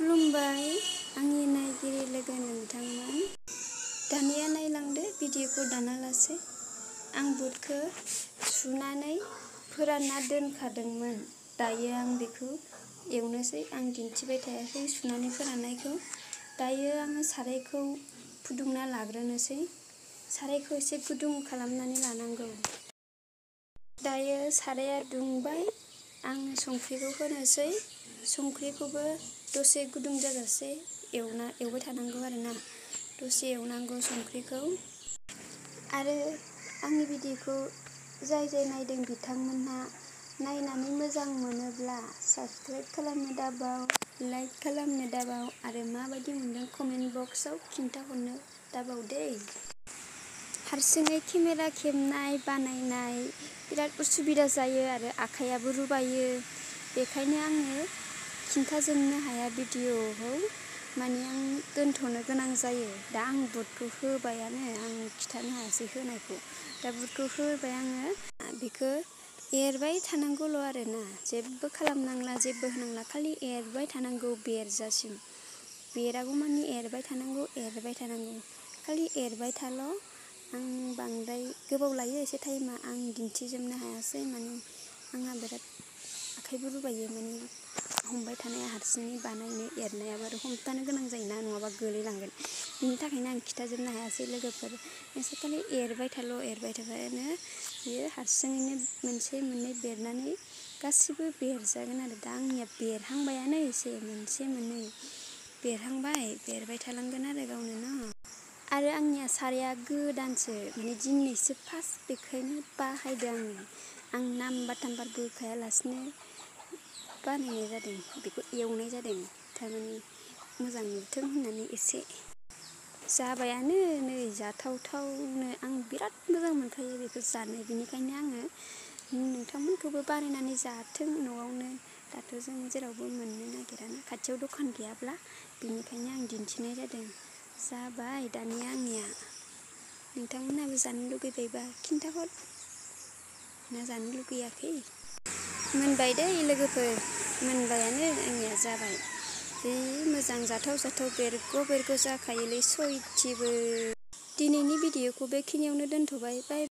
खुलुमबाय आंनि नायगिरि लोगो नोंथांमोन। दानिया नायलांदो भिडिअखौ दानालासे। आं बुटखौ सुनानै फोरानना दोनखादोंमोन। दायो आं बेखौ एवनोसै। आं दिन्थिबाय थायाखै सुनानै फोराननायखौ। दायो आङो सारायखौ फुदुंना लाग्रोनोसै। सारायखौ एसे गुदुं खालामनानै लानांगौ। दायो साराया दुंबाय। आं संख्रिखौ होनोसै। संख्रिखौबो दसे गुदुं जाजासे एवबाय थानांगौ आरोना। दसे एवनांगौ संख्रिखौ। आरो आंनि भिडिअखौ जाय नायदों बिथांमोनहा नायनानै मोजां मोनोब्ला साबस्क्राइब खालामनो दाबाव, लाइक खालामनो दाबाव आरो माबायदि मोनदों कमेन्ट बक्सआव खिन्थाहरनो दाबाव दै। हारसिङै केमेरा खेबनाय बानायनाय बिराद उसुबिदा जायो आरो आखाइयाबो रुबायो। बेखायनो आङो खिन्थाजोबनो हाया भिडिअखौ। माने आं दोनथ'नो गोनां जायो। दा आं बुटखौ होबायानो, आं खिथानो हायासै होनायखौ। दा बुटखौ होबाय आङो। बेखौ एरबाय थानांगौल' आरोना। जेबो खालामनांला, जेबो होनांला। खालि एरबाय थानांगौ बेरजासिम। बेरागौमानि एरबाय थानांगौ, एरबाय थानांगौ। खालि एरबाय थाल'। आं बांद्राय गोबाव लायो एसे टाइमा। आं दिन्थिजोबनो हायासै। माने आंहा बिराद आखाइबो रुबायो। माने हमबाय थानाया हारसिङै बानायनो एरनायाबो आरो हमथानो गोनां जायोना, नङाबा गोलैलांगोन। बिनि थाखायनो आं खिथाजोबनो हायासै लोगोफोर। नोंसोर खालि एरबाय थाल', एरबाय थाबानो बियो हारसिङैनो मोनसे मोननै बेरनानै गासिबो बेरजागोन आरो। दा आंनिया बेरहांबायानो एसे मोनसे मोननै बेरहांबाय, बेरबाय थालांगोन आरो गावनो न'। आरो आंनिया साराया गोदानसो, माने दिनैसो फार्स्ट बेखायनो बाहायदों आङो। आं नाम्बार थाम्बारबो होखायालासिनो बानायनाय जादों। बेखौ एवनाय जादों। थारमाने मोजां नुथों होननानै एसे जाबायानो नै जाथावथावनो। आं बिराद मोजां मोनखायो बेखौ जानो। बेनिखायनो आङो नोंथांमोनखौबो बानायनानै जाथों न'आवनो। दाथ' जों जेरावबो मोननो नागिराना, खाथियाव दखान गैयाब्ला। बेनिखायनो आं दिन्थिनाय जादों। जाबाय दानिया आंनिया। नोंथांमोनहाबो जानो लुगैबायबा खिन्थाहर। ना जानो लुगैयाखै? मोनबाय दै लोगोफोर, मोनबायानो आंनिया जाबाय। जि मोजां जाथाव बेरग' बेरग' जाखायोलै सयथिबो। दिनैनि भिडिअखौ बेखिनियावनो दोनथ'बाय। बाय।